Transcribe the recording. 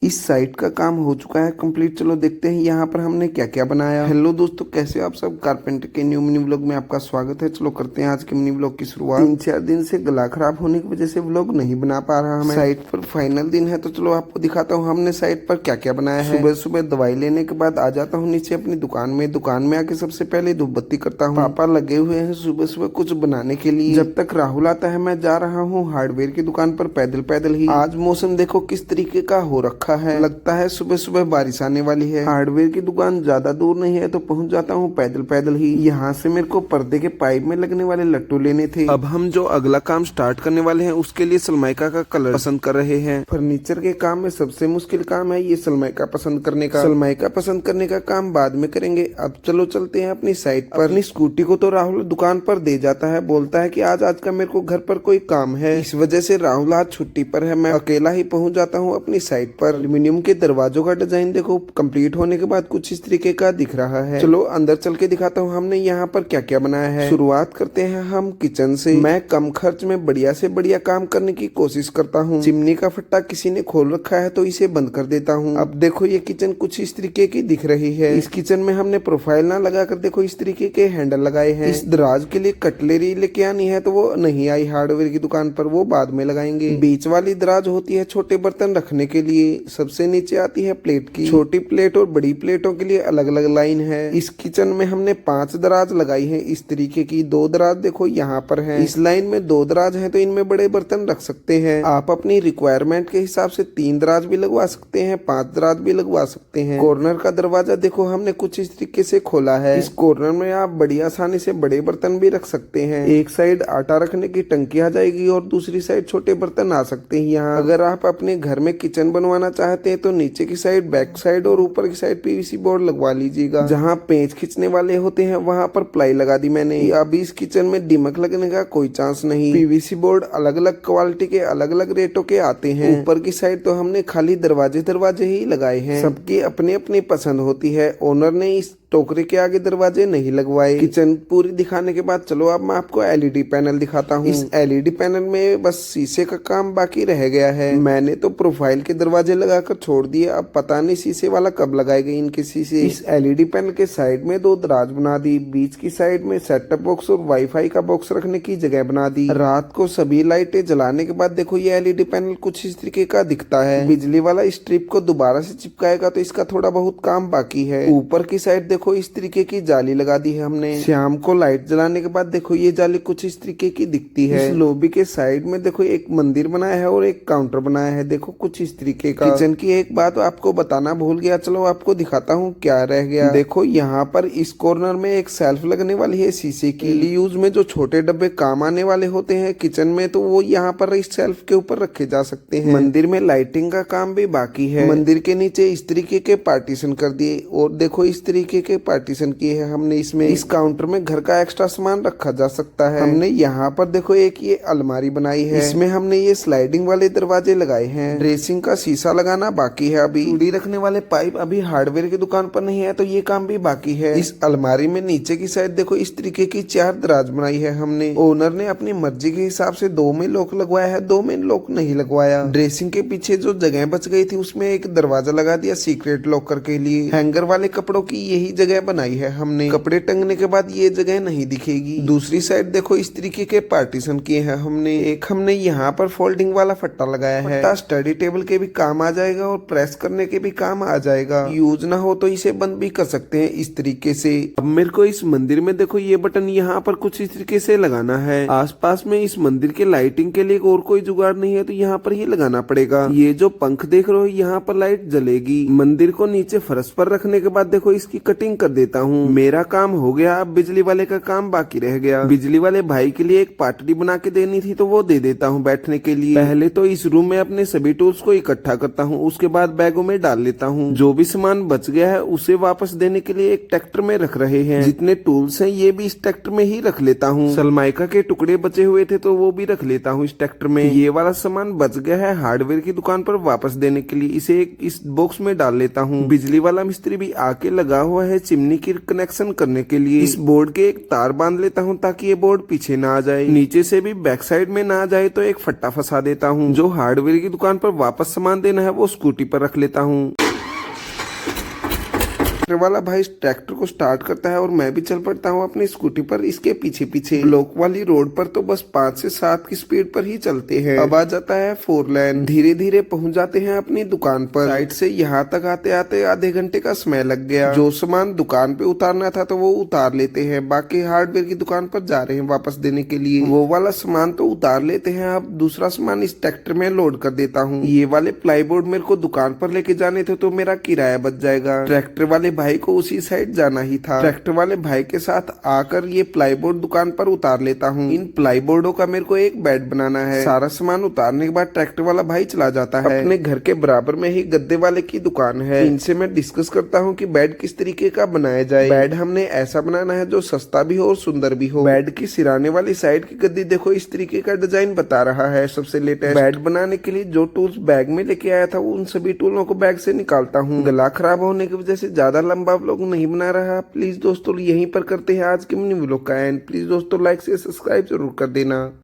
इस साइट का काम हो चुका है कंप्लीट। चलो देखते हैं यहाँ पर हमने क्या क्या बनाया। हेलो दोस्तों, कैसे हो आप सब। कारपेंटर के न्यू मिनी व्लॉग में आपका स्वागत है। चलो करते हैं आज के मिनी व्लॉग की शुरुआत। 3-4 दिन से गला खराब होने की वजह से व्लॉग नहीं बना पा रहा मैं। साइट पर फाइनल दिन है तो चलो आपको दिखाता हूँ हमने साइट पर क्या क्या बनाया है। सुबह सुबह दवाई लेने के बाद आ जाता हूँ नीचे अपनी दुकान में। दुकान में आके सबसे पहले धूप बत्ती करता हूँ। पापा लगे हुए हैं सुबह सुबह कुछ बनाने के लिए। जब तक राहुल आता है मैं जा रहा हूँ हार्डवेयर की दुकान पर पैदल पैदल ही। आज मौसम देखो किस तरीके का हो रखा है, लगता है सुबह सुबह बारिश आने वाली है। हार्डवेयर की दुकान ज्यादा दूर नहीं है तो पहुंच जाता हूं पैदल पैदल ही। यहाँ से मेरे को पर्दे के पाइप में लगने वाले लट्टू लेने थे। अब हम जो अगला काम स्टार्ट करने वाले हैं उसके लिए सनमाइका का कलर पसंद कर रहे हैं। फर्नीचर के काम में सबसे मुश्किल काम है ये सनमाइका पसंद करने का। सनमाइका पसंद करने का काम बाद में करेंगे। अब चलो चलते हैं अपनी साइट पर। अपनी स्कूटी को तो राहुल दुकान पर दे जाता है, बोलता है कि आज का मेरे को घर पर कोई काम है। इस वजह से राहुल आज छुट्टी पर है। मैं अकेला ही पहुंच जाता हूँ अपनी साइट पर। एल्यूमिनियम के दरवाजों का डिजाइन देखो कंप्लीट होने के बाद कुछ इस तरीके का दिख रहा है। चलो अंदर चल के दिखाता हूँ हमने यहाँ पर क्या क्या बनाया है। शुरुआत करते हैं हम किचन से। मैं कम खर्च में बढ़िया से बढ़िया काम करने की कोशिश करता हूँ। चिमनी का फट्टा किसी ने खोल रखा है तो इसे बंद कर देता हूँ। अब देखो ये किचन कुछ इस तरीके की दिख रही है। इस किचन में हमने प्रोफाइल ना लगाकर देखो इस तरीके के हैंडल लगाए हैं। इस दराज के लिए कटलेरी लेके आनी है तो वो नहीं आई हार्डवेयर की दुकान पर, वो बाद में लगाएंगे। बीच वाली दराज होती है छोटे बर्तन रखने के लिए। सबसे नीचे आती है प्लेट की। छोटी प्लेट और बड़ी प्लेटों के लिए अलग अलग लाइन है। इस किचन में हमने 5 दराज लगाई है इस तरीके की। 2 दराज देखो यहाँ पर है। इस लाइन में 2 दराज है तो इनमें बड़े बर्तन रख सकते हैं। आप अपनी रिक्वायरमेंट के हिसाब से 3 दराज भी लगवा सकते हैं, 5 दराज भी लगवा सकते हैं। कॉर्नर का दरवाजा देखो हमने कुछ इस तरीके से खोला है। इस कॉर्नर में आप बड़ी आसानी से बड़े बर्तन भी रख सकते हैं। एक साइड आटा रखने की टंकी आ जाएगी और दूसरी साइड छोटे बर्तन आ सकते हैं यहाँ। अगर आप अपने घर में किचन बनवाना चाहते हैं तो नीचे की साइड, बैक साइड और ऊपर की साइड पीवीसी बोर्ड लगवा लीजिएगा। जहाँ पेंच खींचने वाले होते हैं वहाँ पर प्लाई लगा दी मैंने। अभी इस किचन में दीमक लगने का कोई चांस नहीं। पीवीसी बोर्ड अलग अलग क्वालिटी के अलग अलग रेटों के आते हैं। ऊपर की साइड तो हमने खाली दरवाजे ही लगाए हैं। सबकी अपनी अपनी पसंद होती है। ओनर ने इस टोकरे के आगे दरवाजे नहीं लगवाए। किचन पूरी दिखाने के बाद चलो अब मैं आपको एलईडी पैनल दिखाता हूँ। इस एलईडी पैनल में बस शीशे का काम बाकी रह गया है। मैंने तो प्रोफाइल के दरवाजे लगाकर छोड़ दिए, अब पता नहीं शीशे वाला कब लगाएगा इनके शीशे। इस एलईडी पैनल के साइड में 2 दराज बना दी। बीच की साइड में सेटअप बॉक्स और वाईफाई का बॉक्स रखने की जगह बना दी। रात को सभी लाइटें जलाने के बाद देखो ये एलईडी पैनल कुछ इस तरीके का दिखता है। बिजली वाला स्ट्रिप को दोबारा से चिपकाएगा तो इसका थोड़ा बहुत काम बाकी है। ऊपर की साइड देखो इस तरीके की जाली लगा दी है हमने। शाम को लाइट जलाने के बाद देखो ये जाली कुछ इस तरीके की दिखती है। इस लॉबी के साइड में देखो एक मंदिर बनाया है और एक काउंटर बनाया है, देखो कुछ इस तरीके का। किचन की एक बात आपको बताना भूल गया, चलो आपको दिखाता हूँ क्या रह गया। देखो यहाँ पर इस कॉर्नर में एक सेल्फ लगने वाली है शीशे की। यूज में जो छोटे डब्बे काम आने वाले होते हैं किचन में तो वो यहाँ पर इस सेल्फ के ऊपर रखे जा सकते हैं। मंदिर में लाइटिंग का काम भी बाकी है। मंदिर के नीचे इस तरीके के पार्टीशन कर दिए और देखो इस तरीके के पार्टीशन किए है हमने। इसमें इस काउंटर में घर का एक्स्ट्रा सामान रखा जा सकता है। हमने यहाँ पर देखो एक ये अलमारी बनाई है। इसमें हमने ये स्लाइडिंग वाले दरवाजे लगाए हैं। ड्रेसिंग का शीशा लगाना बाकी है। अभी चूड़ी रखने वाले पाइप अभी हार्डवेयर की दुकान पर नहीं है तो ये काम भी बाकी है। इस अलमारी में नीचे की साइड देखो इस तरीके की 4 दराज बनाई है हमने। ओनर ने अपनी मर्जी के हिसाब से 2 में लॉक लगवाया है, 2 में लॉक नहीं लगवाया। ड्रेसिंग के पीछे जो जगह बच गई थी उसमें एक दरवाजा लगा दिया सीक्रेट लॉकर के लिए। हैंगर वाले कपड़ों की यही जगह बनाई है हमने। कपड़े टंगने के बाद ये जगह नहीं दिखेगी। दूसरी साइड देखो इस तरीके के पार्टीशन किए हैं हमने। एक हमने यहाँ पर फोल्डिंग वाला फट्टा लगाया है। फट्टा स्टडी टेबल के भी काम आ जाएगा और प्रेस करने के भी काम आ जाएगा। यूज ना हो तो इसे बंद भी कर सकते हैं इस तरीके से। अब मेरे को इस मंदिर में देखो ये बटन यहाँ पर कुछ इस तरीके से लगाना है। आसपास में इस मंदिर के लाइटिंग के लिए और कोई जुगाड़ नहीं है तो यहाँ पर ही लगाना पड़ेगा। ये जो पंख देख रहे हो यहाँ पर लाइट जलेगी। मंदिर को नीचे फर्श पर रखने के बाद देखो इसकी कटिंग कर देता हूँ। मेरा काम हो गया, अब बिजली वाले का काम बाकी रह गया। बिजली वाले भाई के लिए एक पाटड़ी बना के देनी थी तो वो दे देता हूँ बैठने के लिए। पहले तो इस रूम में अपने सभी टूल्स को इकट्ठा करता हूँ, उसके बाद बैगों में डाल लेता हूँ। जो भी सामान बच गया है उसे वापस देने के लिए एक ट्रैक्टर में रख रहे हैं। जितने टूल्स हैं ये भी इस ट्रैक्टर में ही रख लेता हूँ। सलमाइका के टुकड़े बचे हुए थे तो वो भी रख लेता हूँ इस ट्रैक्टर में। ये वाला सामान बच गया है हार्डवेयर की दुकान पर वापस देने के लिए, इसे इस बॉक्स में डाल लेता हूँ। बिजली वाला मिस्त्री भी आके लगा हुआ है चिमनी की कनेक्शन करने के लिए। इस बोर्ड के एक तार बांध लेता हूँ ताकि ये बोर्ड पीछे ना आ जाए, नीचे से भी बैक साइड में ना आ जाए तो एक फट्टा फंसा देता हूँ। जो हार्डवेयर की दुकान पर वापस सामान देना है वो स्कूटी पर रख लेता हूँ। ट्रैक्टर वाला भाई इस ट्रैक्टर को स्टार्ट करता है और मैं भी चल पड़ता हूँ अपनी स्कूटी पर इसके पीछे पीछे। ब्लॉक वाली रोड पर तो बस 5 से 7 की स्पीड पर ही चलते हैं। अब आ जाता है 4 लेन। धीरे धीरे पहुंच जाते हैं अपनी दुकान पर। साइड से यहाँ तक आते आते आधे घंटे का समय लग गया। जो सामान दुकान पे उतारना था तो वो उतार लेते हैं, बाकी हार्डवेयर की दुकान पर जा रहे हैं वापस देने के लिए। वो वाला सामान तो उतार लेते हैं, अब दूसरा सामान इस ट्रैक्टर में लोड कर देता हूँ। ये वाले प्लाईबोर्ड मेरे को दुकान पर लेके जाने थे तो मेरा किराया बच जाएगा। ट्रैक्टर वाले भाई को उसी साइड जाना ही था। ट्रैक्टर वाले भाई के साथ आकर ये प्लाईबोर्ड दुकान पर उतार लेता हूँ। इन प्लाईबोर्डों का मेरे को एक बेड बनाना है। सारा सामान उतारने के बाद ट्रैक्टर वाला भाई चला जाता है। अपने घर के बराबर में ही गद्दे वाले की दुकान है। इनसे मैं डिस्कस करता हूँ कि बेड किस तरीके का बनाया जाए। बेड हमने ऐसा बनाना है जो सस्ता भी हो और सुंदर भी हो। बेड की सिराने वाली साइड की गद्दी देखो इस तरीके का डिजाइन बता रहा है सबसे लेटेस्ट। बेड बनाने के लिए जो टूल्स बैग में लेके आया था उन सभी टूलों को बैग से निकालता हूँ। गला खराब होने की वजह से ज्यादा लंबा व्लॉग नहीं बना रहा। प्लीज दोस्तों यहीं पर करते हैं आज के मिनी व्लॉग का एंड। प्लीज दोस्तों लाइक से सब्सक्राइब जरूर कर देना।